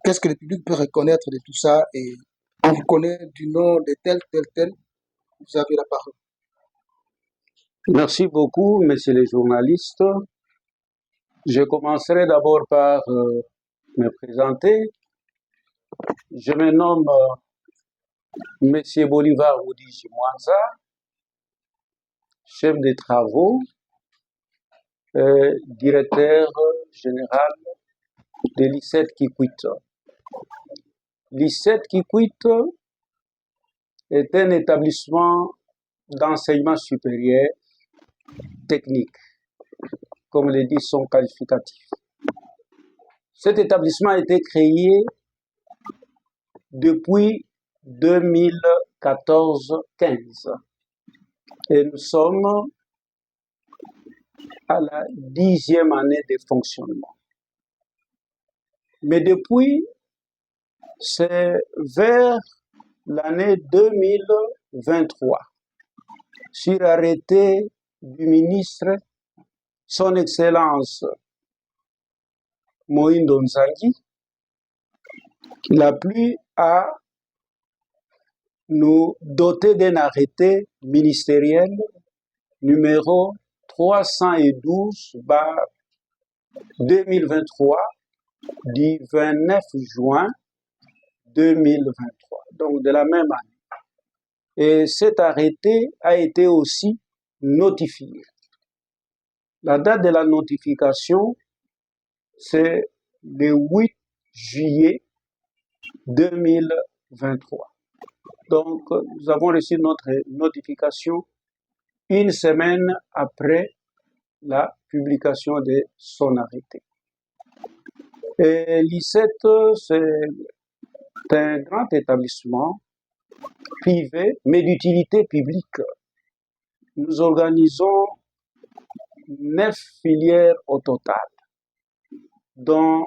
qu'est-ce que le public peut reconnaître de tout ça et on vous connaît du nom de tel, tel, tel, vous avez la parole. Merci beaucoup, messieurs les journalistes. Je commencerai d'abord par me présenter. Je me nomme Monsieur Bolivar Oudiji Mwanza, chef des travaux, directeur général de l'ICET Kikwit. L'ICET Kikwit est un établissement d'enseignement supérieur technique, comme le dit son qualificatif. Cet établissement a été créé depuis 2014-15 et nous sommes à la 10e année de fonctionnement. Mais depuis, c'est vers l'année 2023, sur arrêté du ministre, Son Excellence Mohindo Nzangi, qu'il a plu à nous doter d'un arrêté ministériel numéro 312/2023 du 29 juin 2023, donc de la même année. Et cet arrêté a été aussi notifié. La date de la notification, c'est le 8 juillet 2023. Donc, nous avons reçu notre notification une semaine après la publication de son arrêté. Et l'ICET, c'est un grand établissement privé, mais d'utilité publique. Nous organisons 9 filières au total, dont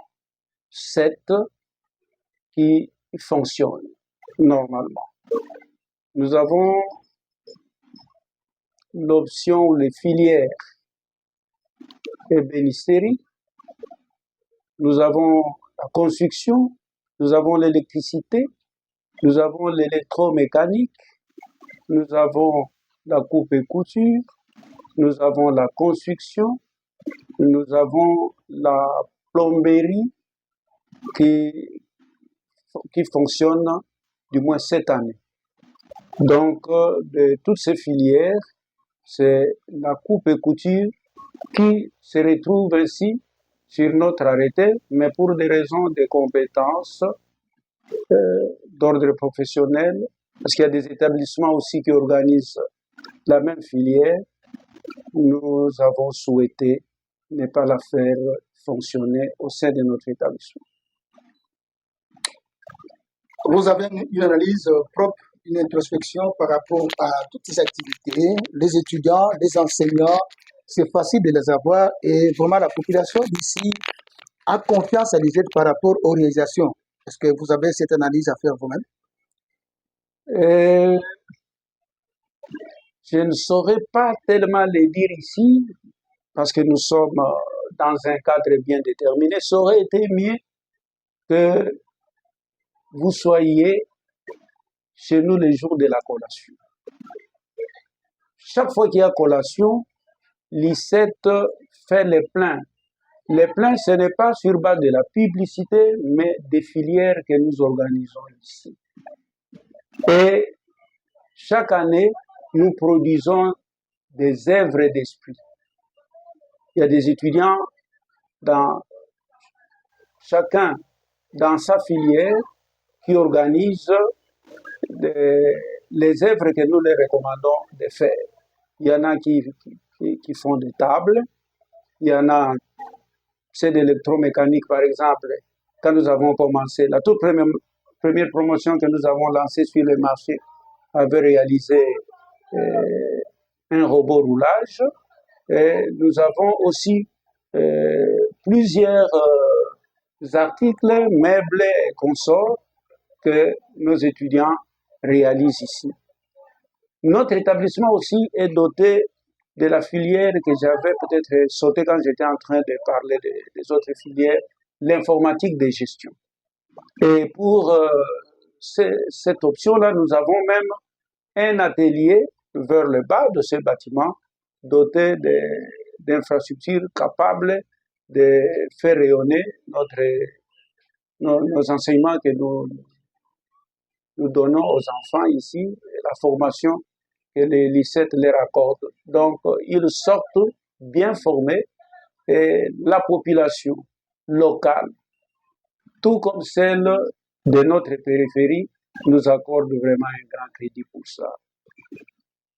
7 qui fonctionnent normalement. Nous avons l'option ou les filières ébénisterie, nous avons la construction, nous avons l'électricité, nous avons l'électromécanique, nous avons la coupe et couture, nous avons la construction, nous avons la plomberie qui fonctionne du moins cette année. Donc, de toutes ces filières, c'est la coupe et couture qui se retrouve ainsi sur notre arrêté, mais pour des raisons de compétences d'ordre professionnel, parce qu'il y a des établissements aussi qui organisent la même filière, nous avons souhaité ne pas la faire fonctionner au sein de notre établissement. Vous avez une analyse propre, une introspection par rapport à toutes ces activités, les étudiants, les enseignants, c'est facile de les avoir et vraiment la population d'ici a confiance à l'ICET par rapport aux réalisations. Est-ce que vous avez cette analyse à faire vous-même? Je ne saurais pas tellement le dire ici, parce que nous sommes dans un cadre bien déterminé. Ça aurait été mieux que vous soyez chez nous les jours de la collation. Chaque fois qu'il y a collation, l'ICET fait les pleins. Les pleins, ce n'est pas sur base de la publicité, mais des filières que nous organisons ici. Et chaque année, nous produisons des œuvres d'esprit. Il y a des étudiants chacun dans sa filière qui organisent les œuvres que nous les recommandons de faire. Il y en a qui font des tables, il y en a, c'est de l'électromécanique par exemple. Quand nous avons commencé, la toute première promotion que nous avons lancée sur le marché avait réalisé un robot roulage. Et nous avons aussi plusieurs articles, meubles et consorts que nos étudiants réalisent ici. Notre établissement aussi est doté de la filière que j'avais peut-être sautée quand j'étais en train de parler des autres filières, l'informatique de gestion. Et pour cette option-là, nous avons même un atelier vers le bas de ce bâtiment doté d'infrastructures capables de faire rayonner nos enseignements que nous donnons aux enfants ici, et la formation que les lycées leur accordent. Donc, ils sortent bien formés et la population locale, tout comme celle de notre périphérie, nous accorde vraiment un grand crédit pour ça.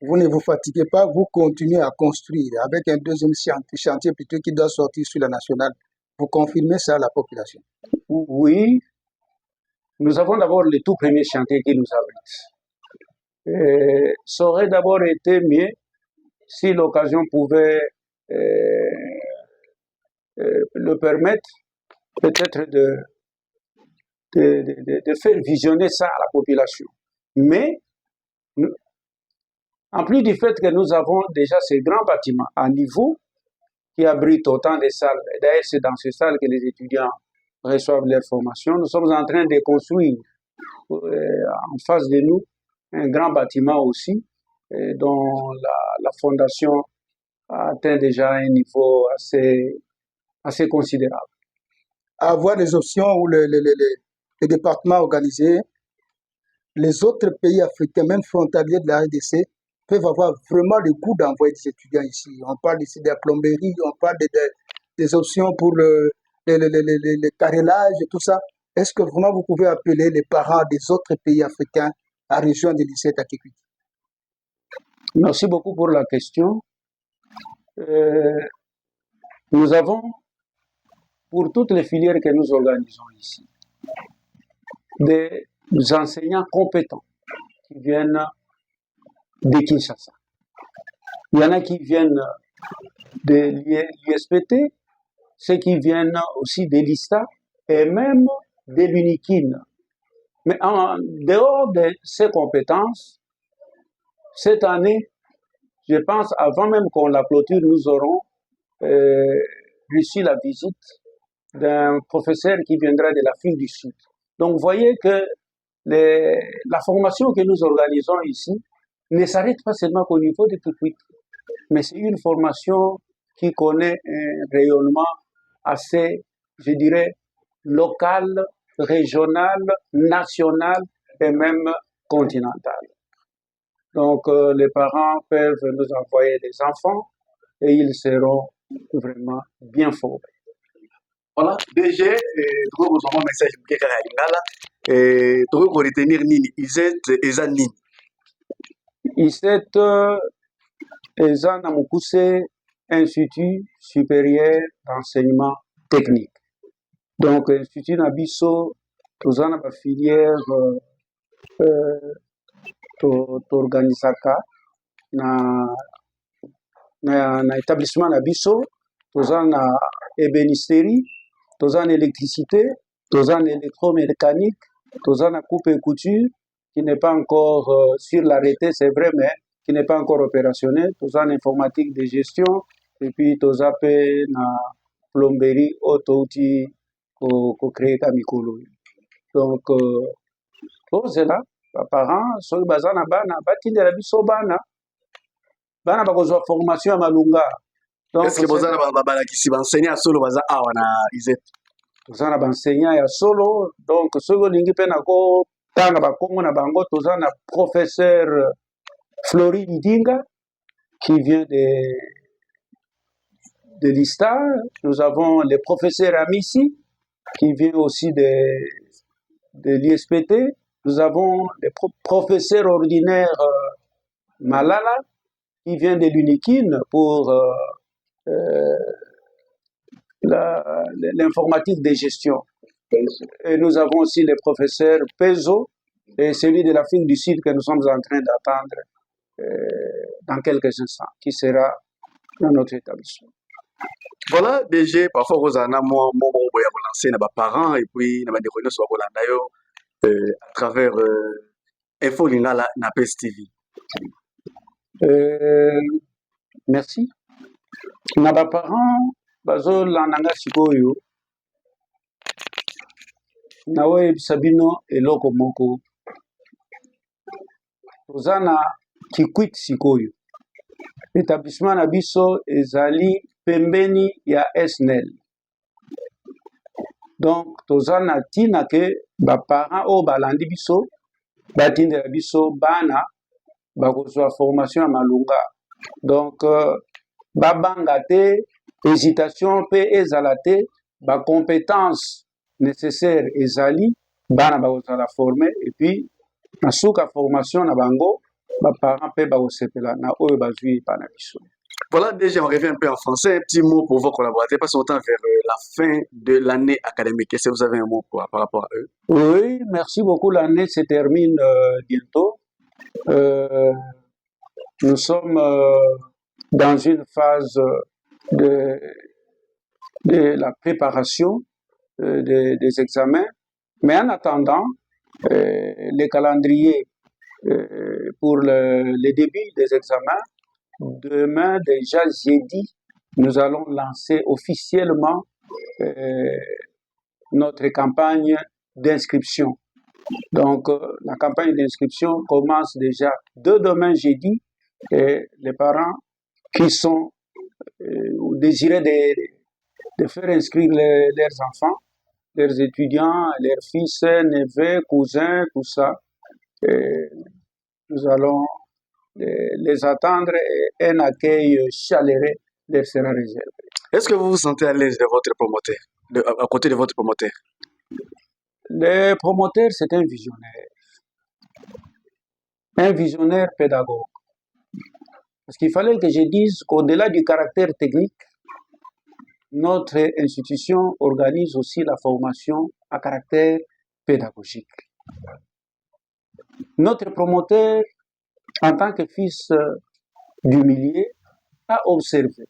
Vous ne vous fatiguez pas, vous continuez à construire avec un deuxième chantier plutôt qui doit sortir sur la nationale. Vous confirmez ça à la population? Oui, nous avons d'abord le tout premier chantier qui nous abrite. Ça aurait d'abord été mieux si l'occasion pouvait le permettre, peut-être de faire visionner ça à la population. Mais, en plus du fait que nous avons déjà ces grands bâtiments à niveau qui abritent autant de salles, d'ailleurs c'est dans ces salles que les étudiants reçoivent leur formation, nous sommes en train de construire en face de nous un grand bâtiment aussi, dont la fondation a atteint déjà un niveau assez considérable. Avoir des options où les départements organisés, les autres pays africains, même frontaliers de la RDC, peuvent avoir vraiment le goût d'envoyer des étudiants ici. On parle ici de la plomberie, on parle des options pour le carrelage et tout ça. Est-ce que vraiment vous pouvez appeler les parents des autres pays africains à rejoindre le lycée Takekuiti? Merci beaucoup pour la question. Nous avons, pour toutes les filières que nous organisons ici, des enseignants compétents qui viennent de Kinshasa. Il y en a qui viennent de l'USPT, ceux qui viennent aussi de l'ISTA et même de l'UNIKIN. Mais en dehors de ces compétences, cette année, je pense, avant même qu'on la clôture, nous aurons reçu la visite d'un professeur qui viendra de l'Afrique du Sud. Donc, vous voyez que la formation que nous organisons ici ne s'arrête pas seulement qu'au niveau de Tukwit, mais c'est une formation qui connaît un rayonnement assez, je dirais, local, régional, national et même continental. Donc, les parents peuvent nous envoyer des enfants et ils seront vraiment bien formés. Voilà, DG, tuko un message pour quelqu'un à Lingala, tuko retenir nini, ISET eza nini? ISET eza na mukuse Institut supérieur d'enseignement technique. Donc, Institut na biso, toza na ba filière toorganisaka na établissement na biso, toza na ébénisterie, toza na électricité, toza na électromécanique, toza na coupe et couture, qui n'est pas encore sur l'arrêté, c'est vrai, mais qui n'est pas encore opérationnel, toza na informatique de gestion, et puis toza pe na plomberie auto-outil ko créer ka mikolo. Donc, tozela baparents soki baza na bana batindela biso bana bakozwa formation ya malunga. Est-ce que boza na balakisi baenseignant solo baza awa na ISET? Toza na baenseignant ya solo, donc soki olingi mpe na kotanga bakombo na bango, toza na professeur Flori Ndinga qui vient de l'ISTA. Nous avons le professeur Amissi qui vient aussi de l'ISPT. Nous avons le professeur ordinaire Malala qui vient de l'UNIKIN pour l'informatique de gestion. Et nous avons aussi le professeur Pezo et celui de l'Afrique du Sud que nous sommes en train d'attendre dans quelques instants, qui sera dans notre établissement. Voilà, DG, parfois vous en avez lancé nos parents et puis nous avons à travers Info Lingala na PES TV. Merci. Na ba parents bazo landanga sikoyo naoyebisa bino eloko moko toza na Kikwit sikoyo établissement na biso ezali pembeni ya SNEL. Donc toza na ntina ke baparent oyo balandi biso batindela biso bana bakozwa formation ya malunga. Donc babanga te, hésitation mpe ezala te, bacompétence nécessaire ezali, bana bakozala forme, et puis na suka formation na bango baparent mpe bakosepela na oyo bazwi epa na biso. Voilà, déjà, on revient un peu en français. Un petit mot pour vos collaborateurs, parce qu'on tend vers la fin de l'année académique. Est-ce que vous avez un mot par rapport à eux? Oui, merci beaucoup. L'année se termine bientôt. Nous sommes dans une phase de la préparation des examens. Mais en attendant, les calendriers pour le début des examens, demain, déjà jeudi, nous allons lancer officiellement notre campagne d'inscription. Donc, la campagne d'inscription commence déjà de demain jeudi et les parents qui sont désirés de faire inscrire leurs enfants, leurs étudiants, leurs fils, neveux, cousins, tout ça, et nous allons les attendre et un accueil chaleureux leur sera réservé. Est-ce que vous vous sentez à l'aise de votre promoteur, à côté de votre promoteur? Le promoteur, c'est un visionnaire pédagogue. Parce qu'il fallait que je dise qu'au-delà du caractère technique, notre institution organise aussi la formation à caractère pédagogique. Notre promoteur, en tant que fils du milieu, a observé.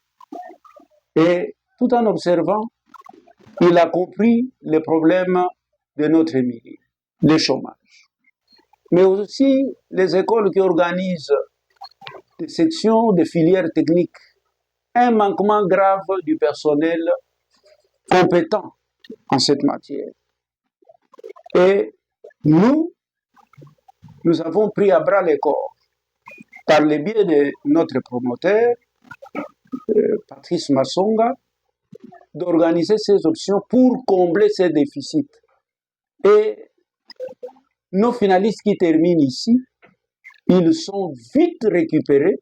Et tout en observant, il a compris les problèmes de notre milieu, le chômage. Mais aussi les écoles qui organisent des sections de filières techniques, un manquement grave du personnel compétent en cette matière. Et nous avons pris à bras le corps, par le biais de notre promoteur, Patrice Massonga, d'organiser ces options pour combler ces déficits. Et nos finalistes qui terminent ici, ils sont vite récupérés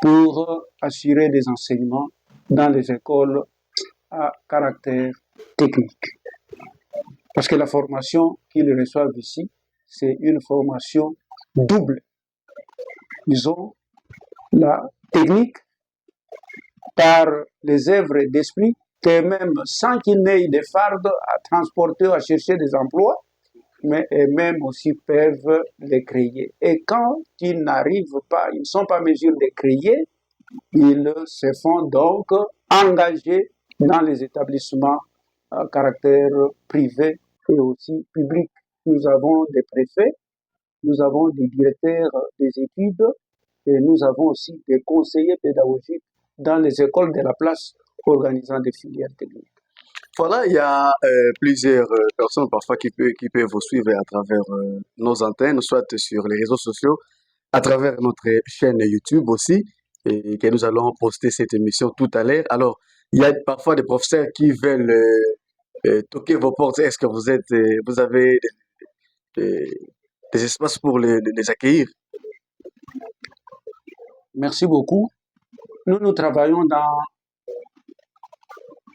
pour assurer des enseignements dans les écoles à caractère technique. Parce que la formation qu'ils reçoivent ici, c'est une formation double. Ils ont la technique par les œuvres d'esprit, que même sans qu'ils n'aient des fardes à transporter ou à chercher des emplois, mais eux-mêmes aussi peuvent les créer. Et quand ils n'arrivent pas, ils ne sont pas en mesure de créer, ils se font donc engager dans les établissements à caractère privé et aussi public. Nous avons des préfets, nous avons des directeurs des études et nous avons aussi des conseillers pédagogiques dans les écoles de la place organisant des filières techniques. Voilà, il y a plusieurs personnes parfois qui peuvent vous suivre à travers nos antennes, soit sur les réseaux sociaux, à travers notre chaîne YouTube aussi, et que nous allons poster cette émission tout à l'heure. Alors, il y a parfois des professeurs qui veulent toquer vos portes. Est-ce que vous avez des espaces pour les accueillir? Merci beaucoup. Nous travaillons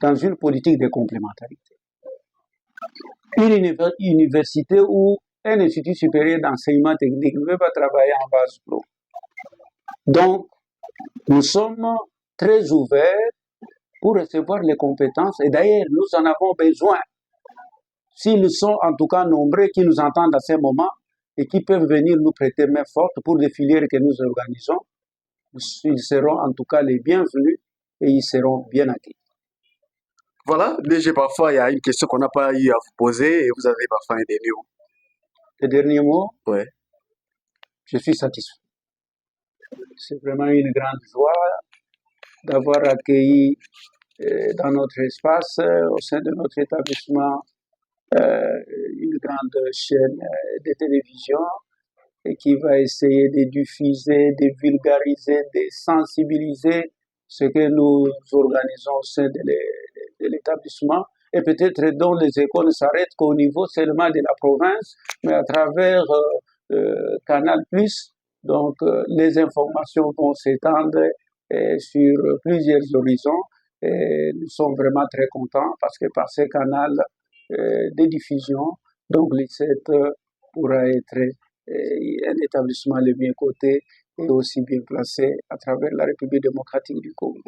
dans une politique de complémentarité. Une université ou un institut supérieur d'enseignement technique ne peut pas travailler en vase clos. Donc, nous sommes très ouverts pour recevoir les compétences et d'ailleurs, nous en avons besoin. S'ils sont en tout cas nombreux qui nous entendent à ce moment et qui peuvent venir nous prêter main forte pour des filières que nous organisons, ils seront en tout cas les bienvenus et ils seront bien accueillis. Voilà, déjà parfois il y a une question qu'on n'a pas eu à vous poser et vous avez parfois un dernier mot. Le dernier mot? Ouais. Je suis satisfait. C'est vraiment une grande joie d'avoir accueilli dans notre espace, au sein de notre établissement, une grande chaîne de télévision et qui va essayer de diffuser, de vulgariser, de sensibiliser ce que nous organisons au sein de l'établissement. Et peut-être dont les écoles ne s'arrêtent qu'au niveau seulement de la province, mais à travers Canal+, donc les informations vont s'étendre sur plusieurs horizons. Et nous sommes vraiment très contents parce que par ces canaux de diffusion, donc l'ICET pourra être un établissement le bien coté et aussi bien placé à travers la République démocratique du Congo.